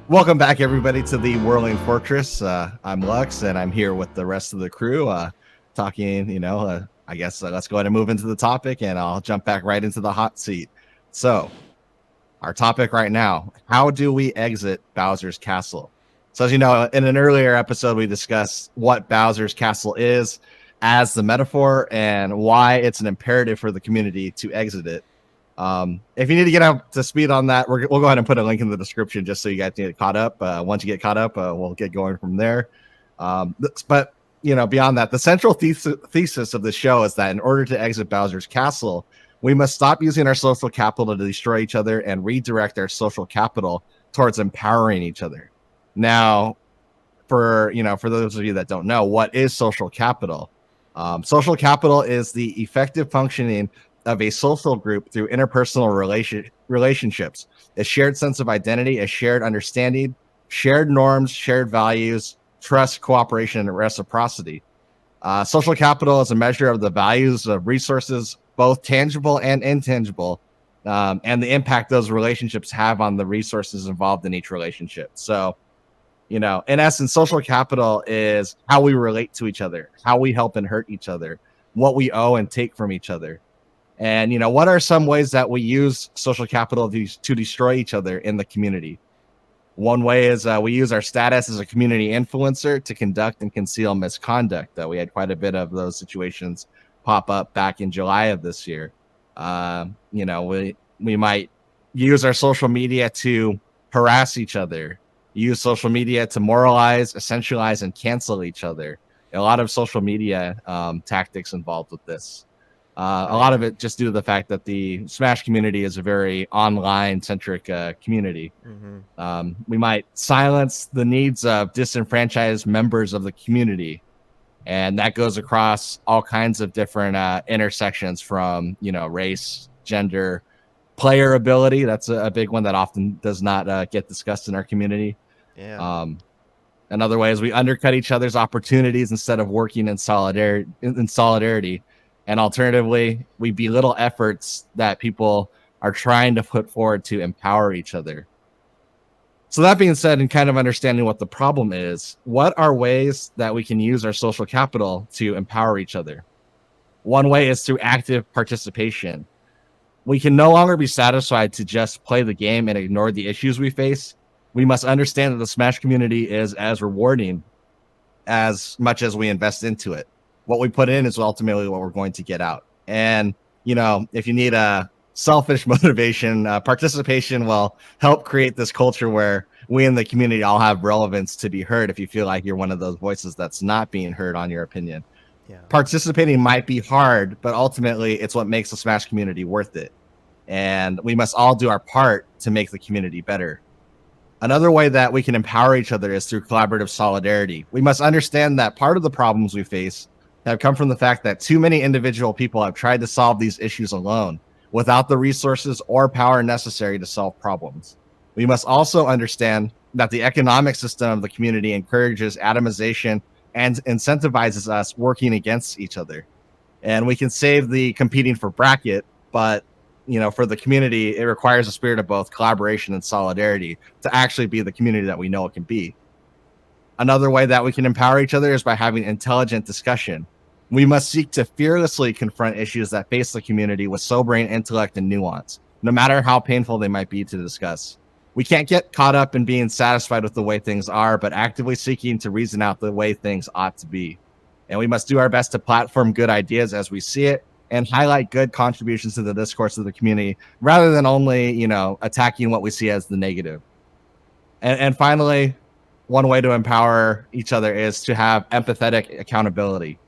Welcome back, everybody, to the Whirling Fortress. I'm Lux, and I'm here with the rest of the crew talking, I guess let's go ahead and move into the topic, and I'll jump back right into the hot seat. So, our topic right now, how do we exit Bowser's Castle? So, as you know, in an earlier episode, we discussed what Bowser's Castle is as the metaphor and why it's an imperative for the community to exit it. If you need to get up to speed on that, we'll go ahead and put a link in the description just so you guys get caught up. Once you get caught up, we'll get going from there. But beyond that, the central thesis of the show is that in order to exit Bowser's Castle, we must stop using our social capital to destroy each other and redirect our social capital towards empowering each other. Now, for those of you that don't know, what is social capital? Social capital is the effective functioning of a social group through interpersonal relationships, a shared sense of identity, a shared understanding, shared norms, shared values, trust, cooperation, and reciprocity. Social capital is a measure of the values of resources, both tangible and intangible, and the impact those relationships have on the resources involved in each relationship. So, in essence, social capital is how we relate to each other, how we help and hurt each other, what we owe and take from each other. And, what are some ways that we use social capital to destroy each other in the community? One way is we use our status as a community influencer to conduct and conceal misconduct. We had quite a bit of those situations pop up back in July of this year. We might use our social media to harass each other, use social media to moralize, essentialize, and cancel each other. A lot of social media tactics involved with this. A lot of it just due to the fact that the Smash community is a very online-centric community. Mm-hmm. We might silence the needs of disenfranchised members of the community, and that goes across all kinds of different intersections from, race, gender, player ability. That's a big one that often does not get discussed in our community. Yeah. Another way is we undercut each other's opportunities instead of working in solidarity. And alternatively, we belittle efforts that people are trying to put forward to empower each other. So that being said, and kind of understanding what the problem is, what are ways that we can use our social capital to empower each other? One way is through active participation. We can no longer be satisfied to just play the game and ignore the issues we face. We must understand that the Smash community is as rewarding as much as we invest into it. What we put in is ultimately what we're going to get out. And, if you need a selfish motivation, participation will help create this culture where we in the community all have relevance to be heard if you feel like you're one of those voices that's not being heard on your opinion. Yeah. Participating might be hard, but ultimately it's what makes the Smash community worth it. And we must all do our part to make the community better. Another way that we can empower each other is through collaborative solidarity. We must understand that part of the problems we face have come from the fact that too many individual people have tried to solve these issues alone without the resources or power necessary to solve problems. We must also understand that the economic system of the community encourages atomization and incentivizes us working against each other. And we can save the competing for bracket, but for the community, it requires a spirit of both collaboration and solidarity to actually be the community that we know it can be. Another way that we can empower each other is by having intelligent discussion. We must seek to fearlessly confront issues that face the community with sobering intellect and nuance, no matter how painful they might be to discuss. We can't get caught up in being satisfied with the way things are, but actively seeking to reason out the way things ought to be. And we must do our best to platform good ideas as we see it and highlight good contributions to the discourse of the community rather than only, attacking what we see as the negative. And finally, one way to empower each other is to have empathetic accountability.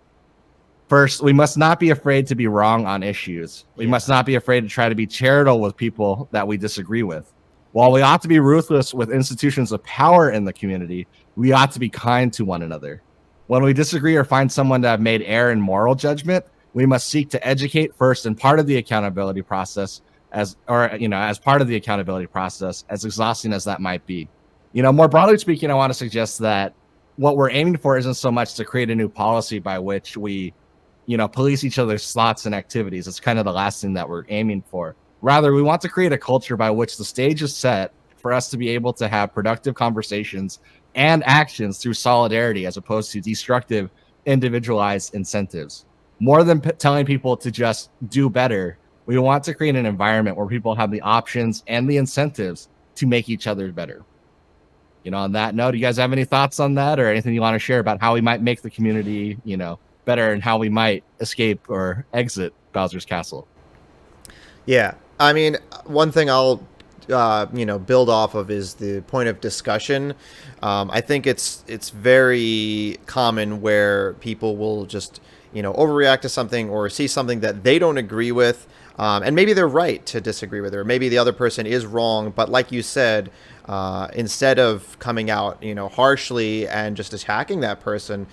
First, we must not be afraid to be wrong on issues. We must not be afraid to try to be charitable with people that we disagree with. While we ought to be ruthless with institutions of power in the community, we ought to be kind to one another. When we disagree or find someone to have made error in moral judgment, we must seek to educate first and part of the accountability process as part of the accountability process, as exhausting as that might be. More broadly speaking, I want to suggest that what we're aiming for isn't so much to create a new policy by which we police each other's thoughts and activities. It's kind of the last thing that we're aiming for. Rather, we want to create a culture by which the stage is set for us to be able to have productive conversations and actions through solidarity as opposed to destructive individualized incentives. More than telling people to just do better, we want to create an environment where people have the options and the incentives to make each other better. On that note, do you guys have any thoughts on that or anything you want to share about how we might make the community, better and how we might escape or exit Bowser's Castle? Yeah, I mean, one thing I'll build off of is the point of discussion. I think it's very common where people will just overreact to something or see something that they don't agree with, and maybe they're right to disagree with it, or maybe the other person is wrong. But like you said, instead of coming out, harshly and just attacking that person,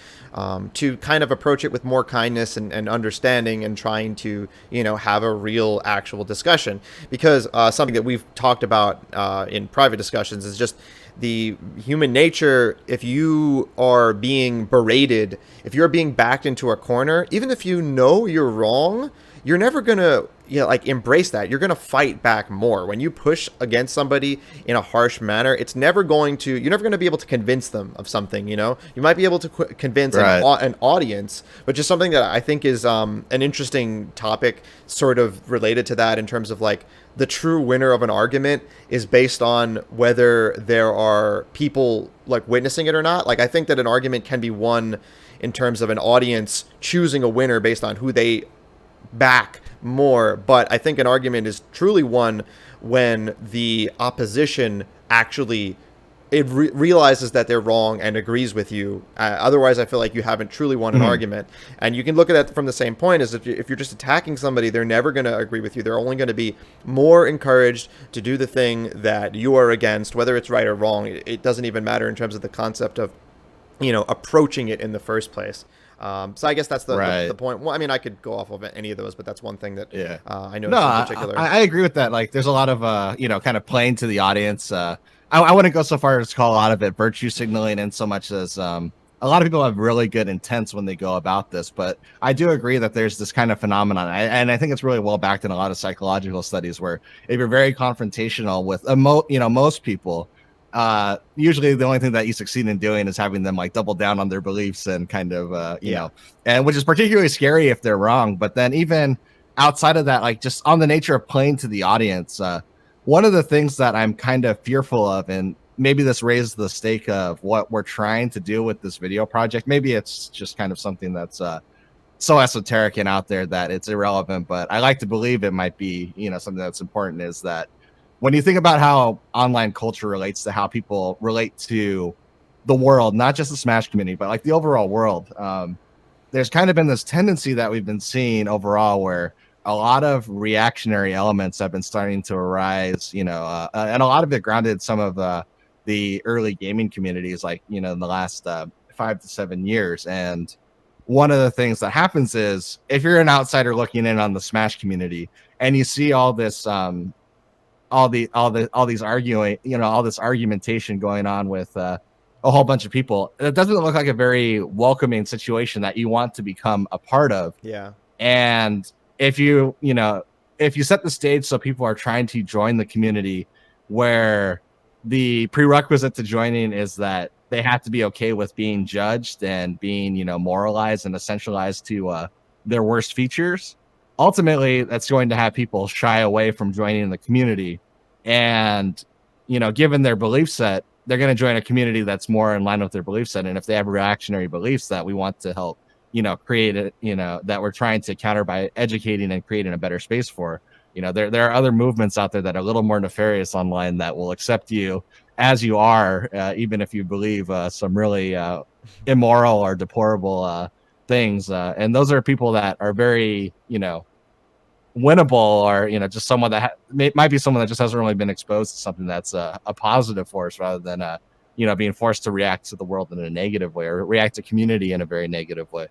to kind of approach it with more kindness and understanding and trying to, have a real, actual discussion. Because something that we've talked about in private discussions is just the human nature. If you are being berated, if you're being backed into a corner, even if you know you're wrong, you're never gonna embrace that. You're gonna fight back more when you push against somebody in a harsh manner. You're never gonna be able to convince them of something. You might be able to convince Right. an audience, but just something that I think is an interesting topic, sort of related to that, in terms of like the true winner of an argument is based on whether there are people like witnessing it or not. Like, I think that an argument can be won in terms of an audience choosing a winner based on who they back more. But I think an argument is truly won when the opposition actually realizes that they're wrong and agrees with you. Otherwise, I feel like you haven't truly won an Mhm. argument. And you can look at it from the same point as if you're just attacking somebody, they're never going to agree with you. They're only going to be more encouraged to do the thing that you are against, whether it's right or wrong. It doesn't even matter in terms of the concept of approaching it in the first place. So I guess that's the Right. point. Well, I mean, I could go off of any of those, but that's one thing that Yeah. I No, noticed in particular. I agree with that. Like, there's a lot of kind of playing to the audience. I wouldn't go so far as to call a lot of it virtue signaling, in so much as a lot of people have really good intents when they go about this. But I do agree that there's this kind of phenomenon, and I think it's really well backed in a lot of psychological studies, where if you're very confrontational with most people, usually the only thing that you succeed in doing is having them like double down on their beliefs and kind of Yeah. and which is particularly scary if they're wrong. But then even outside of that, like just on the nature of playing to the audience, one of the things that I'm kind of fearful of, and maybe this raises the stake of what we're trying to do with this video project. Maybe it's just kind of something that's so esoteric and out there that it's irrelevant, but I like to believe it might be, something that's important, is that when you think about how online culture relates to how people relate to the world, not just the Smash community, but like the overall world, there's kind of been this tendency that we've been seeing overall where a lot of reactionary elements have been starting to arise, and a lot of it grounded some of the early gaming communities, like, in the last 5 to 7 years. And one of the things that happens is if you're an outsider looking in on the Smash community and you see all this, all these arguing, all this argumentation going on with a whole bunch of people, it doesn't look like a very welcoming situation that you want to become a part of. Yeah. And if if you set the stage so people are trying to join the community, where the prerequisite to joining is that they have to be okay with being judged and being, moralized and essentialized to their worst features, ultimately that's going to have people shy away from joining the community. And, given their belief set, they're going to join a community that's more in line with their belief set. And if they have reactionary beliefs that we want to help, create it, that we're trying to counter by educating and creating a better space for, there are other movements out there that are a little more nefarious online that will accept you as you are, even if you believe some really immoral or deplorable things. And those are people that are very, winnable, or just someone that might be someone that just hasn't really been exposed to something that's a positive force, rather than being forced to react to the world in a negative way or react to community in a very negative way.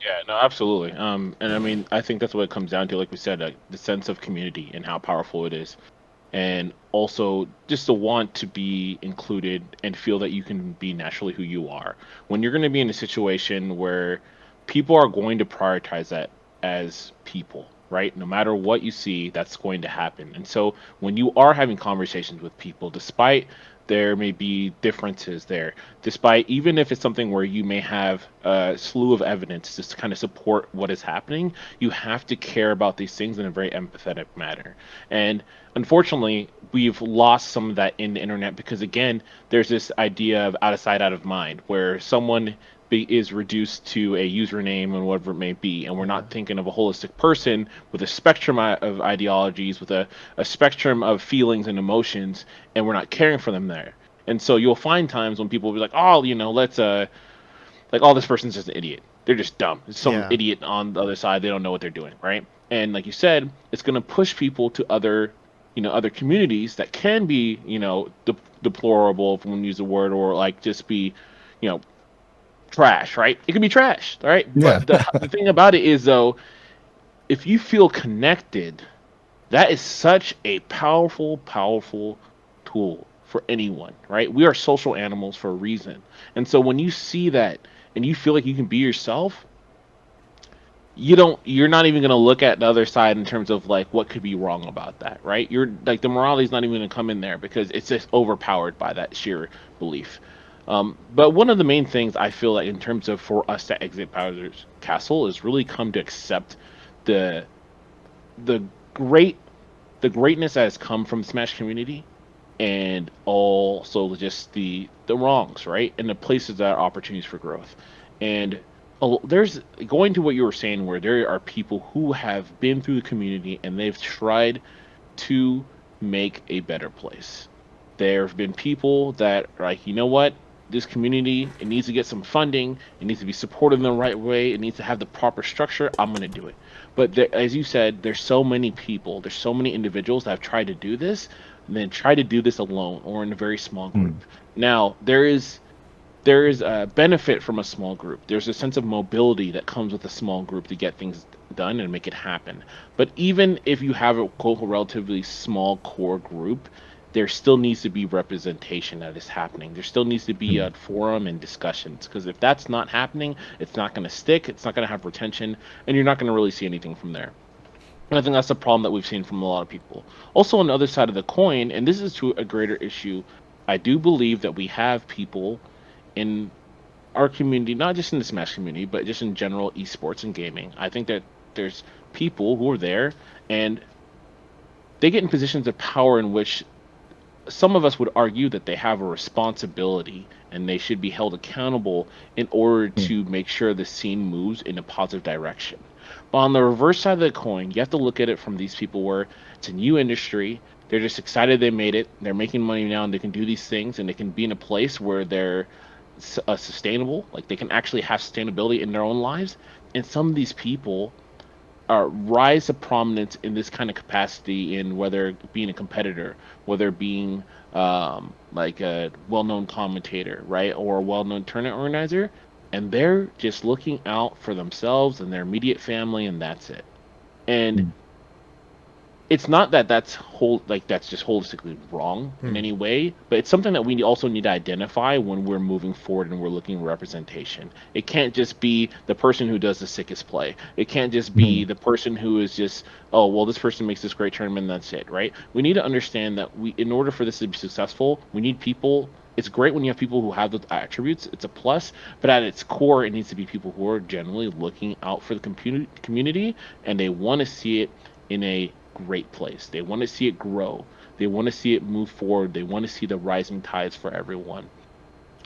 Yeah, no, absolutely. And I mean, I think that's what it comes down to. Like we said, the sense of community and how powerful it is, and also just the want to be included and feel that you can be naturally who you are. When you're going to be in a situation where people are going to prioritize that as people, right? No matter what you see, that's going to happen. And so when you are having conversations with people, despite there may be differences there, despite even if it's something where you may have a slew of evidence just to kind of support what is happening, you have to care about these things in a very empathetic manner. And unfortunately, we've lost some of that in the internet because, again, there's this idea of out of sight, out of mind, where someone is reduced to a username and whatever it may be, and we're not thinking of a holistic person with a spectrum of ideologies, with a spectrum of feelings and emotions, and we're not caring for them there. And so you'll find times when people will be like, oh, let's like, oh, this person's just an idiot. They're just dumb. It's some Yeah. idiot on the other side. They don't know what they're doing, right? And like you said, it's going to push people to other, other communities that can be, deplorable, if we want to use the word, or like just be, you know, trash, right? It can be trash, right? Yeah. But the thing about it is, though, if you feel connected, that is such a powerful, powerful tool for anyone, right? We are social animals for a reason. And so when you see that and you feel like you can be yourself, you're not even going to look at the other side in terms of like what could be wrong about that, right? You're like, the morality is not even going to come in there because it's just overpowered by that sheer belief. But one of the main things I feel like in terms of for us to exit Bowser's Castle is really come to accept the the great the greatness that has come from the Smash community, and also just the wrongs, right, and the places that are opportunities for growth. And there's going to what you were saying, where there are people who have been through the community and they've tried to make a better place. There have been people that are like, you know what? This community, it needs to get some funding. It needs to be supported in the right way. It needs to have the proper structure. I'm going to do it. But there, as you said, there's so many people, there's so many individuals that have tried to do this, and then try to do this alone or in a very small Mm. group. Now, there is a benefit from a small group. There's a sense of mobility that comes with a small group to get things done and make it happen. But even if you have a quote relatively small core group, there still needs to be representation that is happening. There still needs to be Mm. a forum and discussions, because if that's not happening, it's not going to stick. It's not going to have retention, and you're not going to really see anything from there. And I think that's the problem that we've seen from a lot of people. Also, on the other side of the coin, and this is to a greater issue, I do believe that we have people in our community, not just in the Smash community, but just in general esports and gaming. I think that there's people who are there and they get in positions of power in which some of us would argue that they have a responsibility and they should be held accountable in order Mm. to make sure the scene moves in a positive direction. But on the reverse side of the coin, you have to look at it from these people where it's a new industry. They're just excited they made it. They're making money now and they can do these things and they can be in a place where they're sustainable. Like they can actually have sustainability in their own lives. And some of these people rise to prominence in this kind of capacity, in whether being a competitor, whether being like a well-known commentator, right, or a well-known tournament organizer, and they're just looking out for themselves and their immediate family, and that's it. And Mm. it's not that that's just holistically wrong in Hmm. any way, but it's something that we also need to identify when we're moving forward and we're looking at representation. It can't just be the person who does the sickest play. It can't just be Mm. the person who is just, oh well, this person makes this great tournament and that's it, right? We need to understand that in order for this to be successful, we need people. It's great when you have people who have those attributes. It's a plus, but at its core, it needs to be people who are generally looking out for the community, and they want to see it in a great place. They want to see it grow. They want to see it move forward. They want to see the rising tides for everyone.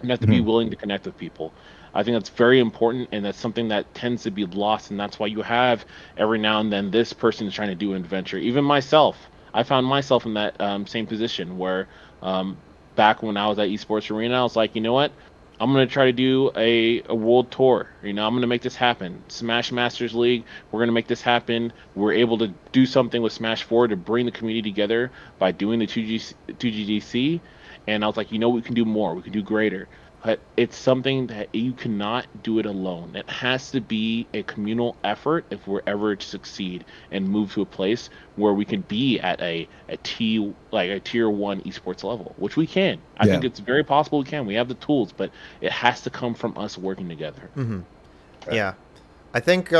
You have to be Mm. willing to connect with people. I think that's very important, and that's something that tends to be lost, and that's why you have every now and then this person is trying to do an adventure. Even myself, I found myself in that same position where um, back when I was at Esports Arena, I was like, you know what? I'm gonna try to do a world tour. I'm gonna make this happen. Smash Masters League. We're gonna make this happen. We're able to do something with Smash 4 to bring the community together by doing the 2GDC, and I was like, we can do more. We can do greater. But it's something that you cannot do it alone. It has to be a communal effort if we're ever to succeed and move to a place where we can be at a tier one esports level, which we can. I Yeah. think it's very possible we can. We have the tools, but it has to come from us working together. Hmm. Right. Yeah. I think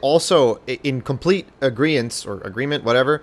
also in complete agreement or agreement, whatever,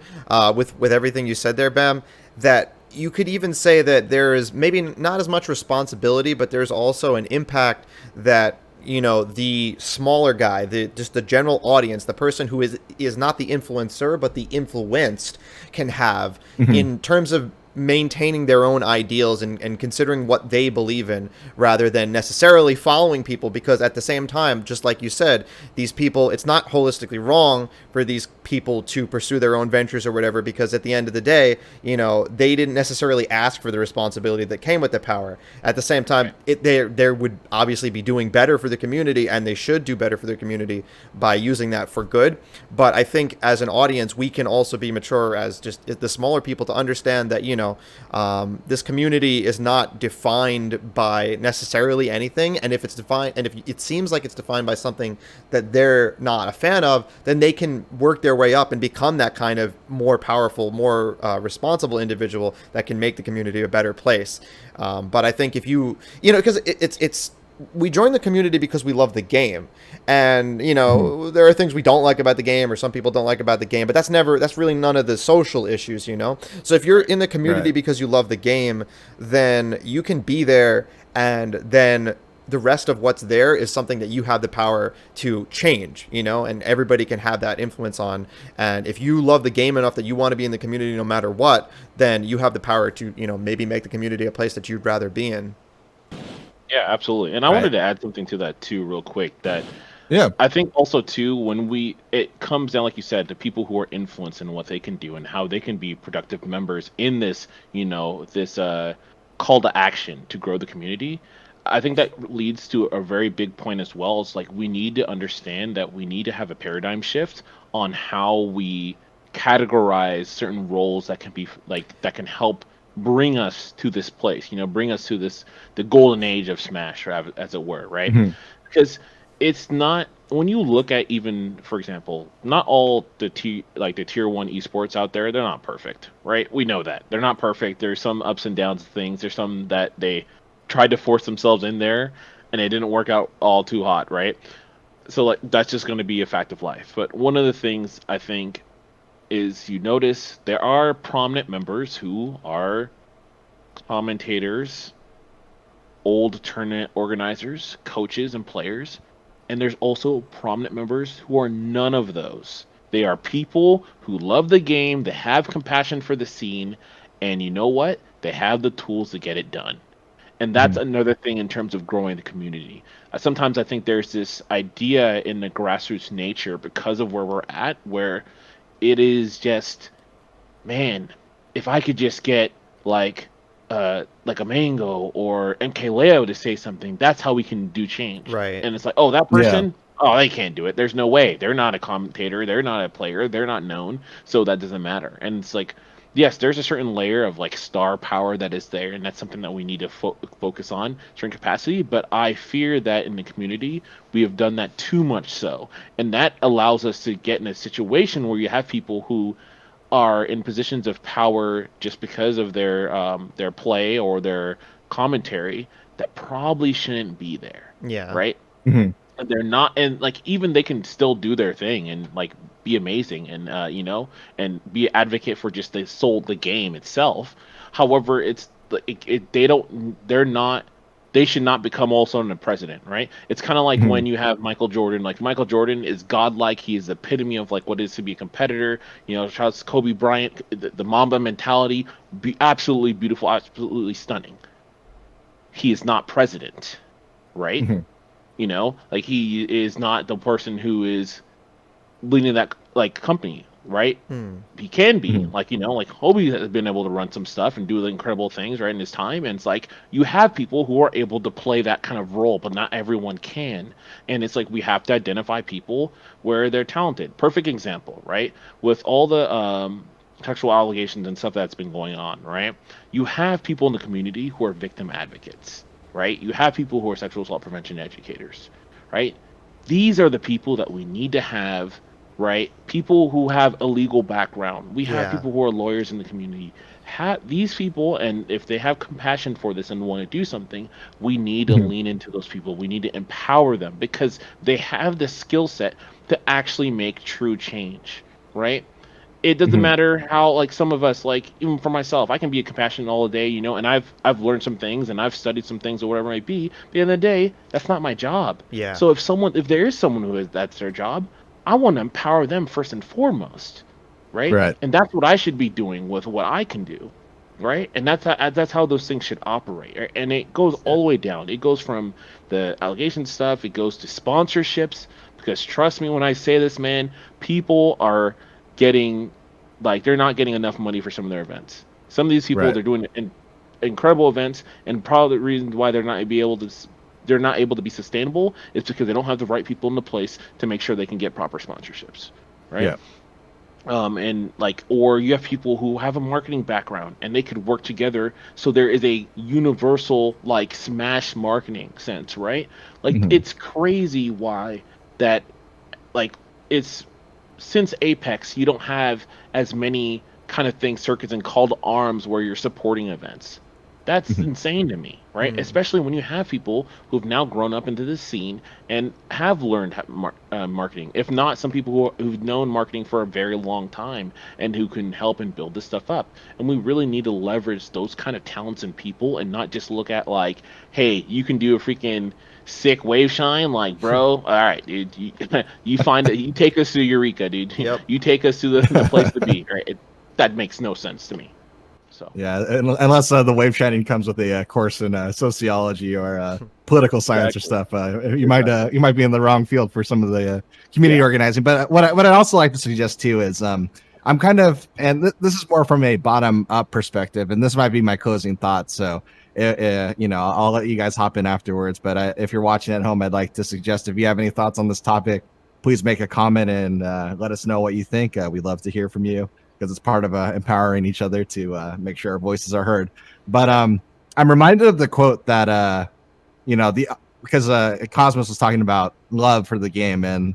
with everything you said there, Bam, that you could even say that there is maybe not as much responsibility, but there's also an impact that the smaller guy, the just the general audience, the person who is not the influencer but the influenced, can have Mhm. in terms of maintaining their own ideals and considering what they believe in rather than necessarily following people, because at the same time, just like you said, these people, it's not holistically wrong for these people to pursue their own ventures or whatever, because at the end of the day, they didn't necessarily ask for the responsibility that came with the power. At the same time, Right. they would obviously be doing better for the community, and they should do better for their community by using that for good. But I think as an audience, we can also be mature as just the smaller people to understand that this community is not defined by necessarily anything, and if it's defined, and if it seems like it's defined by something that they're not a fan of, then they can work their way up and become that kind of more powerful, more responsible individual that can make the community a better place. But I think if because it's we join the community because we love the game, and Mhm. there are things we don't like about the game, or some people don't like about the game, but that's really none of the social issues. So if you're Right. in the community Right. because you love the game, then you can be there, and then the rest of what's there is something that you have the power to change, and everybody can have that influence on. And if you love the game enough that you want to be in the community no matter what, then you have the power to maybe make the community a place that you'd rather be in. Yeah, absolutely. And I wanted Right. to add something to that too, real quick. That Yeah. I think also too, when it comes down, like you said, to people who are influenced in what they can do and how they can be productive members in this, this call to action to grow the community. I think that leads to a very big point as well. It's like we need to understand that we need to have a paradigm shift on how we categorize certain roles that can be like that can help bring us to this place, bring us to this the golden age of Smash, or as it were, right? Mhm. Because it's not when you look at, even for example, not all the tier one esports out there, they're not perfect, right? We know that they're not perfect. There's some ups and downs of things. There's some that they tried to force themselves in there and it didn't work out all too hot, right? So like that's just going to be a fact of life. But one of the things I think is, you notice there are prominent members who are commentators, old tournament organizers, coaches, and players. And there's also prominent members who are none of those. They are people who love the game, they have compassion for the scene, and you know what? They have the tools to get it done. And that's Mhm. another thing in terms of growing the community. Sometimes I think there's this idea in the grassroots nature, because of where we're at, where it is just, man, if I could just get like like a Mango or MKLeo to say something, that's how we can do change. Right. And it's like, oh, that Yeah. person, oh, they can't do it. There's no way. They're not a commentator, they're not a player, they're not known, so that doesn't matter. And it's like, yes, there's a certain layer of like star power that is there, and that's something that we need to focus on, certain capacity. But I fear that in the community, we have done that too much so, and that allows us to get in a situation where you have people who are in positions of power just because of their play or their commentary that probably shouldn't be there, Yeah. right? Mhm. And they're not, and like even they can still do their thing and like be amazing and and be advocate for just the game itself. However, it's they don't, they're not, they should not become also the president, right? It's kind of like Mhm. when you have Michael Jordan. Like Michael Jordan is godlike. He is the epitome of like what it is to be a competitor. Charles Kobe Bryant, the Mamba mentality, be absolutely beautiful, absolutely stunning. He is not president, right? Mhm. Like he is not the person who is leading that like company, right? Hmm. He can be Mhm. like, like Hobie has been able to run some stuff and do incredible things right in his time. And it's like you have people who are able to play that kind of role, but not everyone can. And it's like we have to identify people where they're talented. Perfect example, right? With all the sexual allegations and stuff that's been going on, right? You have people in the community who are victim advocates, right? You have people who are sexual assault prevention educators, right? These are the people that we need to have right? People who have a legal background. We have Yeah. people who are lawyers in the community. These people, and if they have compassion for this and want to do something, we need to Mhm. lean into those people. We need to empower them because they have the skill set to actually make true change, right? It doesn't Mhm. matter how, like, some of us, like, even for myself, I can be a compassionate all day, and I've learned some things and I've studied some things or whatever it might be. But at the end of the day, that's not my job. Yeah. So if there is someone who is that's their job, I want to empower them first and foremost, right? Right. And that's what I should be doing with what I can do, right? And that's how those things should operate, right? And it goes all the way down. It goes from the allegation stuff. It goes to sponsorships. Because trust me when I say this, man, people are getting, like, they're not getting enough money for some of their events. Some of these people, Right. they're doing incredible events, and probably the reason why they're not able to be sustainable is because they don't have the right people in the place to make sure they can get proper sponsorships, right? Yeah. And like, or you have people who have a marketing background and they could work together, so there is a universal, like, smash marketing sense, right? Like, Mhm. it's crazy why that, like, it's since Apex, you don't have as many kind of things, circuits, and call to arms where you're supporting events. That's Mhm. insane to me, right? Hmm. Especially when you have people who've now grown up into this scene and have learned marketing. If not, some people who've known marketing for a very long time and who can help and build this stuff up. And we really need to leverage those kind of talents and people and not just look at, like, hey, you can do a freaking sick wave shine, like, bro, all right, dude, you take us to Eureka, dude. Yep. You take us to the place to be, right? That makes no sense to me. So Yeah, unless the wave shining comes with a course in sociology or political science or exactly, stuff, exactly, you might be in the wrong field for some of the community yeah, organizing. But what I'd also like to suggest too is I'm kind of, and this is more from a bottom up perspective, and this might be my closing thoughts. So I'll let you guys hop in afterwards. But if you're watching at home, I'd like to suggest, if you have any thoughts on this topic, please make a comment and let us know what you think. We'd love to hear from you, because it's part of empowering each other to make sure our voices are heard. But Yep. I'm reminded of the quote that the because Cosmos was talking about love for the game, and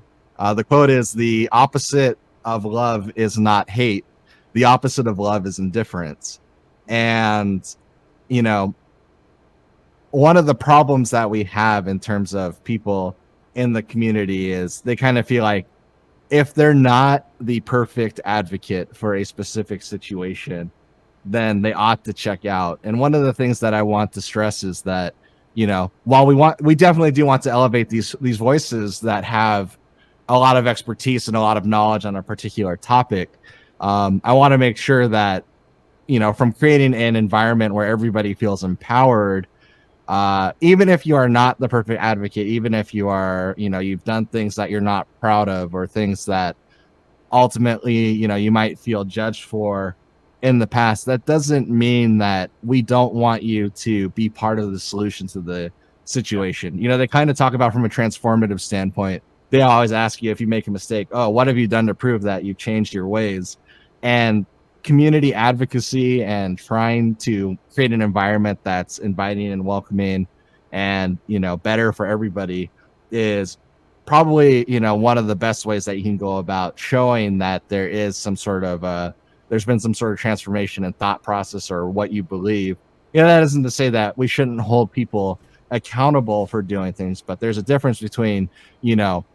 the quote is, "The opposite of love is not hate. The opposite of love is indifference." And you know, one of the problems that we have in terms of people in the community is they kind of feel like, if they're not the perfect advocate for a specific situation, then they ought to check out. And one of the things that I want to stress is that, while we definitely do want to elevate these voices that have a lot of expertise and a lot of knowledge on a particular topic, I want to make sure that, from creating an environment where everybody feels empowered, even if you are not the perfect advocate, even if you are, you've done things that you're not proud of, or things that ultimately, you might feel judged for in the past, that doesn't mean that we don't want you to be part of the solution to the yeah, situation. They kind of talk about, from a transformative standpoint, they always ask you, if you make a mistake, oh, what have you done to prove that you've changed your ways? And community advocacy and trying to create an environment that's inviting and welcoming and, better for everybody is probably, one of the best ways that you can go about showing that there's been some sort of transformation in thought process or what you believe. That isn't to say that we shouldn't hold people accountable for doing things, but there's a difference between, you know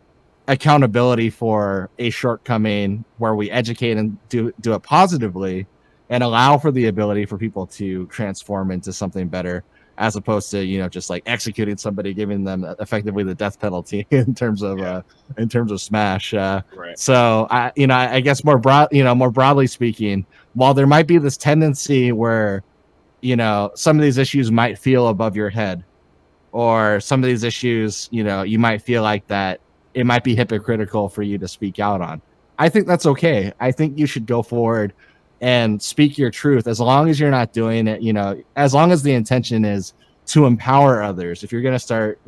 accountability for a shortcoming, where we educate and do it positively, and allow for the ability for people to transform into something better, as opposed to, just like executing somebody, giving them effectively the death penalty yeah, in terms of Smash. right, So I guess more broadly speaking, while there might be this tendency where, some of these issues might feel above your head, or some of these issues, you might feel like that it might be hypocritical for you to speak out on. I think that's okay. I think you should go forward and speak your truth, as long as you're not doing it, as long as the intention is to empower others. If you're going to start,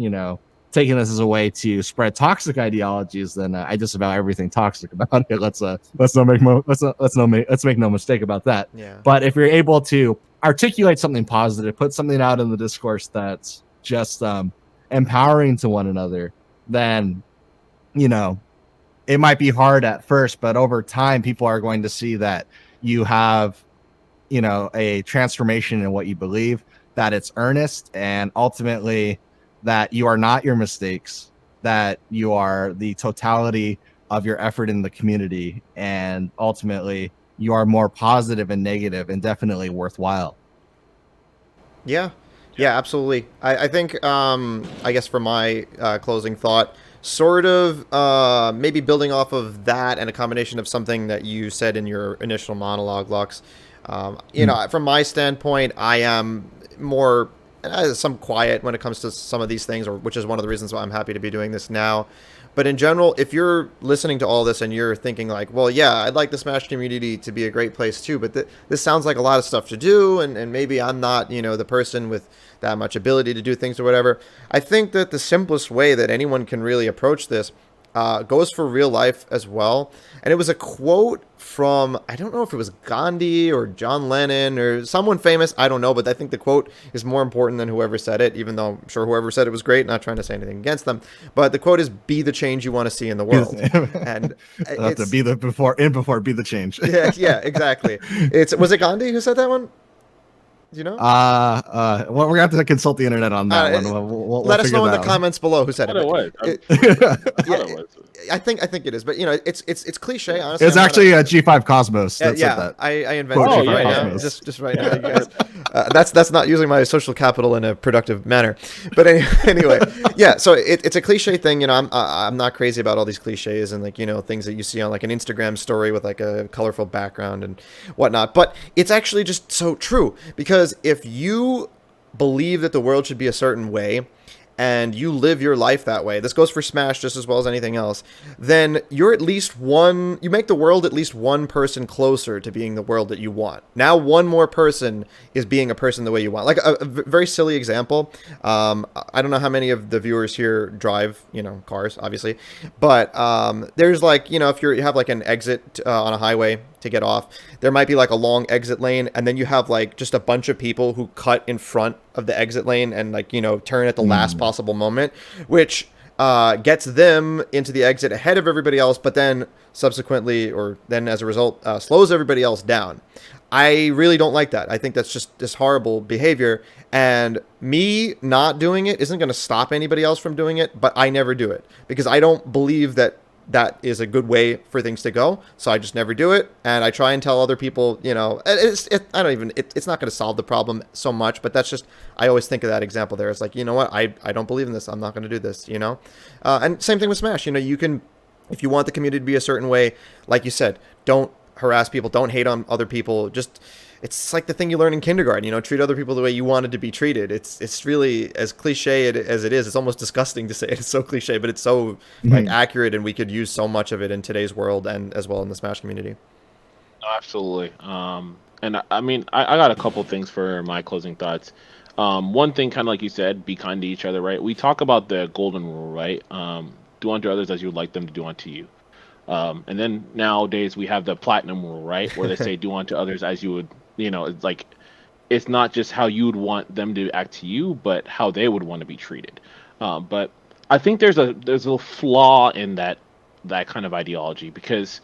taking this as a way to spread toxic ideologies, then I disavow everything toxic about it. Let's make no mistake about that. Yeah. But if you're able to articulate something positive, put something out in the discourse that's just empowering to one another, then, you know it might be hard at first, but over time, people are going to see that you have, a transformation in what you believe, that it's earnest, and ultimately that you are not your mistakes, that you are the totality of your effort in the community, and ultimately you are more positive and negative and definitely worthwhile. Yeah, yeah, absolutely. I think, I guess for my closing thought, sort of maybe building off of that and a combination of something that you said in your initial monologue, Lux. From my standpoint, I am more some quiet when it comes to some of these things, or which is one of the reasons why I'm happy to be doing this now. But in general, if you're listening to all this and you're thinking like, well, yeah, I'd like the Smash community to be a great place too, but this sounds like a lot of stuff to do, and maybe I'm not, the person with that much ability to do things or whatever. I think that the simplest way that anyone can really approach this goes for real life as well. And it was a quote from, I don't know if it was Gandhi or John Lennon or someone famous. I don't know, but I think the quote is more important than whoever said it, even though I'm sure whoever said it was great. Not trying to say anything against them. But the quote is, be the change you want to see in the world. And have to be the before be the change. Yeah, exactly. Was it Gandhi who said that one? Do you know? Well, we're gonna have to consult the internet on that one. We'll let us know in the out. comments below who said it. It was. I think it is, but it's cliche. Honestly, it's actually a G5 Cosmos. That said that. I invented it right now. Just right now, you guys. That's not using my social capital in a productive manner. But anyway, yeah. So it's a cliche thing. I'm not crazy about all these cliches and things that you see on like an Instagram story with like a colorful background and whatnot. But it's actually just so true, because if you believe that the world should be a certain way and you live your life that way, this goes for Smash just as well as anything else, then you make the world at least one person closer to being the world that you want. Now one more person is being a person the way you want. Like a very silly example. I don't know how many of the viewers here drive, cars, obviously, but there's like, if you have like an exit on a highway to get off, there might be like a long exit lane, and then you have like just a bunch of people who cut in front of the exit lane and turn at the last possible moment, which gets them into the exit ahead of everybody else, but then subsequently, or then as a result, slows everybody else down. I really don't like that. I think that's just this horrible behavior, and me not doing it isn't going to stop anybody else from doing it, but I never do it because I don't believe that is a good way for things to go. So I just never do it. And I try and tell other people, it's not going to solve the problem so much, but that's just, I always think of that example there. It's like, you know what? I don't believe in this. I'm not going to do this, and same thing with Smash. You can, if you want the community to be a certain way, like you said, don't harass people, don't hate on other people. Just, it's like the thing you learn in kindergarten, treat other people the way you wanted to be treated. It's really, as cliche as it is, it's almost disgusting to say it. It's so cliche, but it's so accurate, and we could use so much of it in today's world and as well in the Smash community. Absolutely. And I mean, I got a couple things for my closing thoughts. One thing, kind of like you said, be kind to each other, right? We talk about the golden rule, right? Do unto others as you would like them to do unto you. And then nowadays we have the platinum rule, right? Where they say do unto others as you would, it's like, it's not just how you would want them to act to you, but how they would want to be treated. But I think there's a flaw in that kind of ideology, because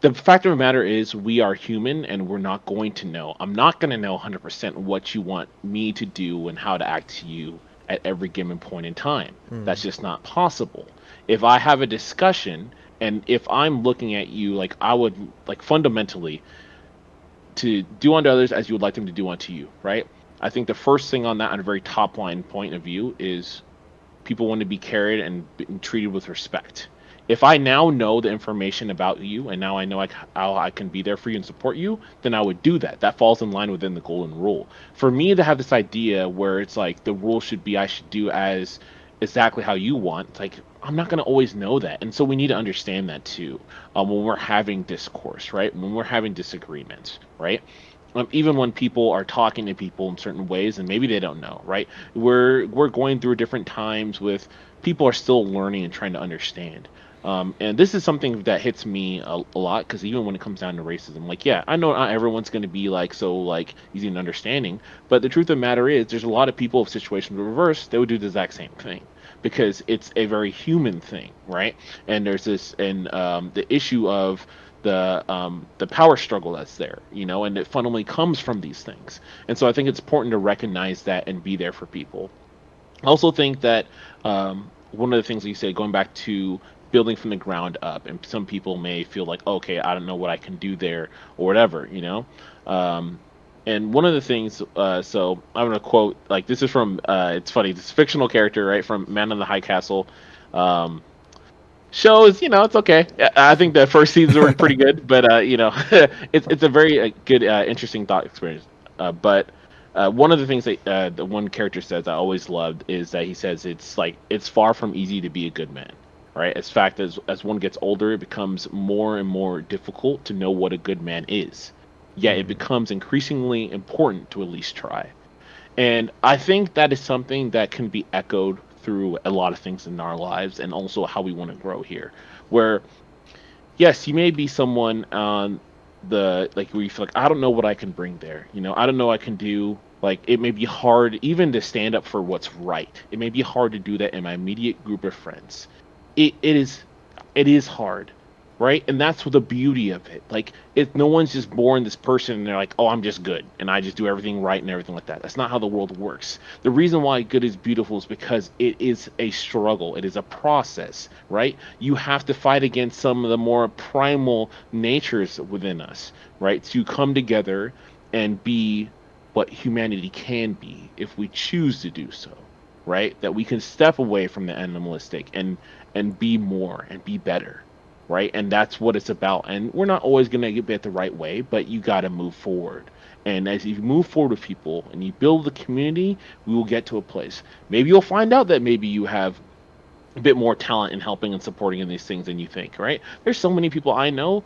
the fact of the matter is we are human and we're not going to know. I'm not going to know 100% what you want me to do and how to act to you at every given point in time. That's just not possible. If I have a discussion and if I'm looking at you like I would, like, fundamentally, to do unto others as you would like them to do unto you, right? I think the first thing on that, on a very top line point of view, is people want to be carried and treated with respect. If I now know the information about you and now I know how I can be there for you and support you, then I would do that. That falls in line within the golden rule. For me to have this idea where it's like the rule should be I should do as exactly how you want, it's like, I'm not going to always know that. And so we need to understand that too, when we're having discourse, right? When we're having disagreements, right? Even when people are talking to people in certain ways and maybe they don't know, right? We're going through different times with people are still learning and trying to understand. And this is something that hits me a lot because even when it comes down to racism, like, yeah, I know not everyone's going to be like so like easy and understanding, but the truth of the matter is, there's a lot of people, if situations were reversed, they would do the exact same thing because it's a very human thing, right? And there's this, and the issue of the power struggle that's there, you know, and it fundamentally comes from these things. And so I think it's important to recognize that and be there for people. I also think that one of the things that you say, going back to building from the ground up, and some people may feel like, okay, I don't know what I can do there or whatever, you know. Um, and one of the things, so I'm gonna quote, like, this is from, it's funny, this fictional character, right, from Man in the High Castle. Um, Shows, you know, it's okay. I think the first seasons were pretty good, but you know, it's a very good, interesting thought experience. But one of the things that the one character says I always loved is that he says it's like it's far from easy to be a good man, right? As fact as one gets older, it becomes more and more difficult to know what a good man is. Yet it becomes increasingly important to at least try. And I think that is something that can be echoed through a lot of things in our lives and also how we want to grow here. Where, yes, you may be someone on the, like, where you feel like, I don't know what I can bring there. You know, I don't know what I can do. Like, it may be hard even to stand up for what's right. It may be hard to do that in my immediate group of friends. It is hard, right? And that's what the beauty of it. Like, if no one's just born this person and they're like, oh, I'm just good and I just do everything right and everything like that. That's not how the world works. The reason why good is beautiful is because it is a struggle. It is a process, right? You have to fight against some of the more primal natures within us, right? To come together and be what humanity can be if we choose to do so, right? That we can step away from the animalistic and be more and be better, right? And that's what it's about. And we're not always going to get it the right way, but you got to move forward. And as you move forward with people and you build the community, we will get to a place. Maybe you'll find out that maybe you have a bit more talent in helping and supporting in these things than you think, right? There's so many people I know,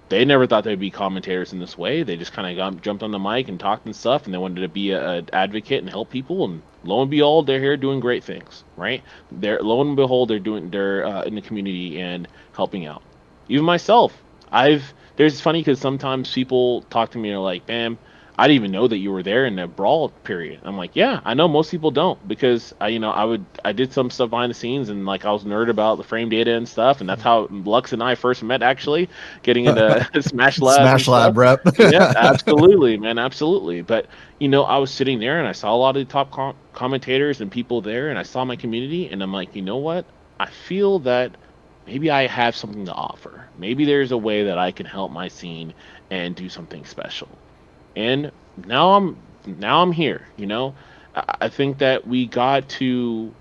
they never thought they'd be commentators in this way. They just kind of jumped on the mic and talked and stuff, and they wanted to be a advocate and help people. And lo and behold, they're here doing great things, right? They're lo and behold, they're in the community and helping out. Even myself, I've there's funny because sometimes people talk to me and are like, "Bam, I didn't even know that you were there in the brawl period." I'm like, "Yeah, I know most people don't because I did some stuff behind the scenes and like I was nerd about the frame data and stuff, and that's how Lux and I first met actually, getting into Smash Labs and Smash stuff." Lab rep. Yeah, absolutely, man, absolutely. But I was sitting there and I saw a lot of the top commentators and people there, and I saw my community, and I'm like, you know what? I feel that maybe I have something to offer. Maybe there's a way that I can help my scene and do something special. And now I'm here. I think that we got to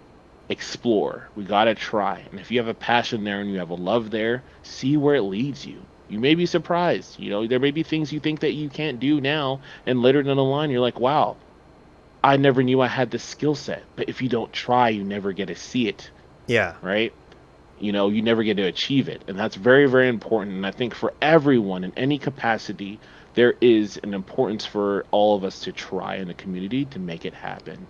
explore. We got to try. And if you have a passion there and you have a love there, see where it leads you. You may be surprised. There may be things you think that you can't do now, and later down the line, you're like, wow, I never knew I had this skill set. But if you don't try, you never get to see it, Yeah. right? You never get to achieve it. And that's very, very important. And I think for everyone in any capacity, there is an importance for all of us to try in the community to make it happen.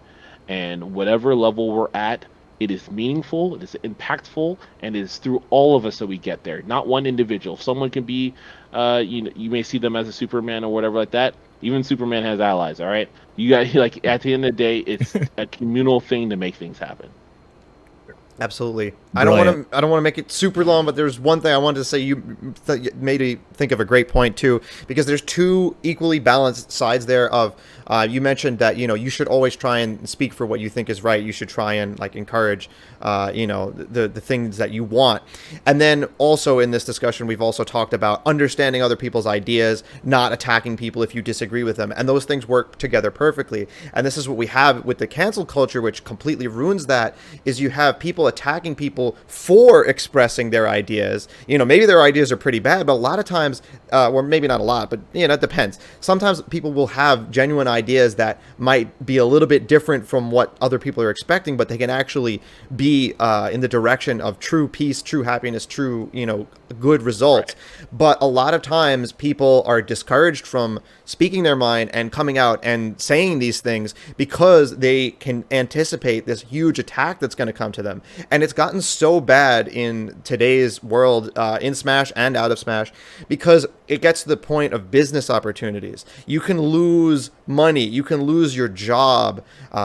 And whatever level we're at, it is meaningful, it is impactful, and it is through all of us that we get there, not one individual. Someone can be, you may see them as a Superman or whatever like that. Even Superman has allies, all right? You got, like, at the end of the day, it's a communal thing to make things happen. Absolutely. Brilliant. I don't want to make it super long, but there's one thing I wanted to say. You made me think of a great point too, because there's two equally balanced sides there. Of you mentioned that you should always try and speak for what you think is right. You should try and like encourage the things that you want. And then also in this discussion, we've also talked about understanding other people's ideas, not attacking people if you disagree with them, and those things work together perfectly. And this is what we have with the cancel culture, which completely ruins that. Is you have people attacking people for expressing their ideas. Maybe their ideas are pretty bad, but a lot of times, or maybe not a lot, but it depends. Sometimes people will have genuine ideas that might be a little bit different from what other people are expecting, but they can actually be in the direction of true peace, true happiness, true, good results. Right. But a lot of times people are discouraged from speaking their mind and coming out and saying these things because they can anticipate this huge attack that's going to come to them. And it's gotten so bad in today's world, in Smash and out of Smash, because it gets to the point of business opportunities. You can lose money, you can lose your job,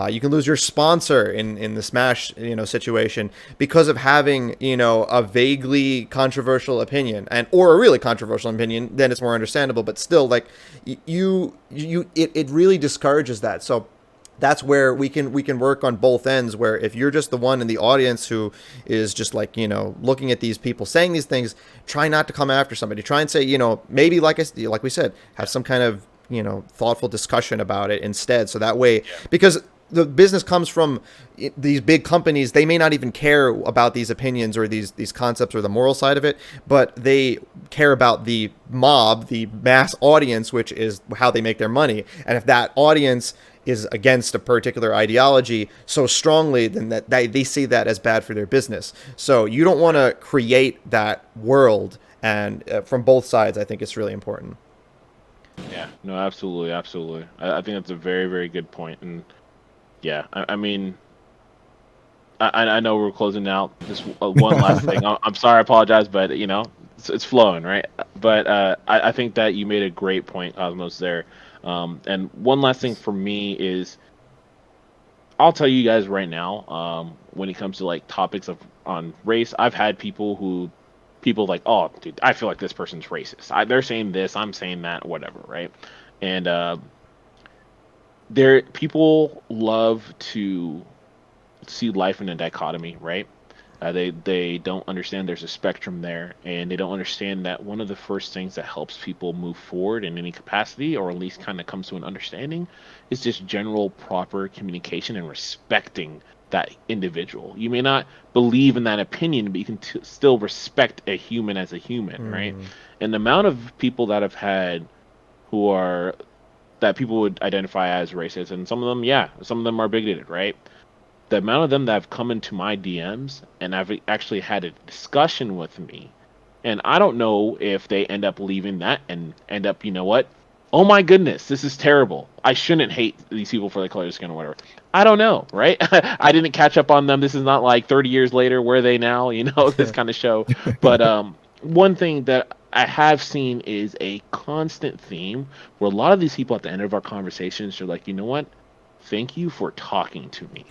you can lose your sponsor in the Smash situation because of having a vaguely controversial opinion, and or a really controversial opinion. Then it's more understandable, but still, like, it really discourages that. So that's where we can work on both ends, where if you're just the one in the audience who is just like looking at these people saying these things, try not to come after somebody. Try and say, maybe like we said, have some kind of thoughtful discussion about it instead, so that way, because the business comes from these big companies, they may not even care about these opinions or these concepts or the moral side of it, but they care about the mob, the mass audience, which is how they make their money. And if that audience is against a particular ideology so strongly, then that they see that as bad for their business. So you don't want to create that world, and from both sides, I think it's really important. Yeah, no, absolutely, absolutely. I think that's a very, very good point. And yeah, I mean, I know we're closing out. Just one last thing. I'm sorry, I apologize, but it's flowing, right? But I think that you made a great point, Cosmos, there. And one last thing for me is, I'll tell you guys right now, when it comes to like topics on race, I've had people like, oh, dude, I feel like this person's racist. They're saying this, I'm saying that, whatever, right? And people love to see life in a dichotomy, right? They don't understand there's a spectrum there, and they don't understand that one of the first things that helps people move forward in any capacity, or at least kind of comes to an understanding, is just general proper communication and respecting that individual. You may not believe in that opinion, but you can still respect a human as a human, right? And the amount of people that I've had who are that people would identify as racist, and some of them, yeah, some of them are bigoted, right? The amount of them that have come into my DMs and have actually had a discussion with me, and I don't know if they end up leaving that and end up, you know what? Oh my goodness, this is terrible. I shouldn't hate these people for the color of skin or whatever. I don't know, right? I didn't catch up on them. This is not like 30 years later. Where are they now? This kind of show. But one thing that I have seen is a constant theme where a lot of these people at the end of our conversations are like, you know what? Thank you for talking to me.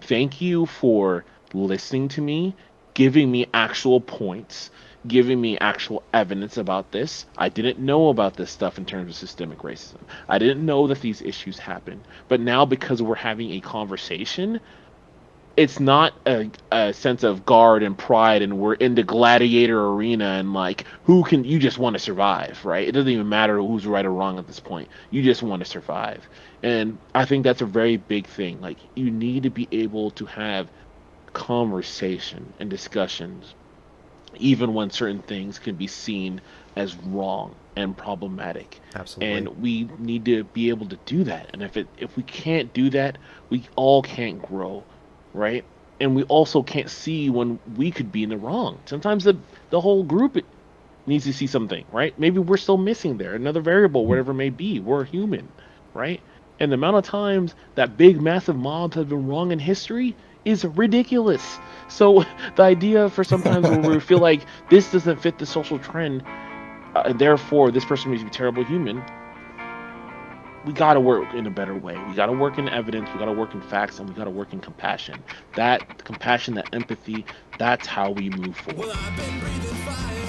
Thank you for listening to me, giving me actual points, giving me actual evidence about this. I didn't know about this stuff in terms of systemic racism. I didn't know that these issues happen. But now, because we're having a conversation, it's not a sense of guard and pride, and we're in the gladiator arena, and like, you just want to survive, right? It doesn't even matter who's right or wrong at this point. You just want to survive. And I think that's a very big thing. Like, you need to be able to have conversation and discussions even when certain things can be seen as wrong and problematic. Absolutely. And we need to be able to do that. And if we can't do that, we all can't grow, right? And we also can't see when we could be in the wrong. Sometimes the whole group needs to see something, right? Maybe we're still missing there, another variable, whatever it may be. We're human, right? And the amount of times that big, massive mobs have been wrong in history is ridiculous. So the idea for sometimes where we feel like this doesn't fit the social trend, and therefore this person needs to be a terrible human, we got to work in a better way. We got to work in evidence, we got to work in facts, and we got to work in compassion. That compassion, that empathy, that's how we move forward. Well,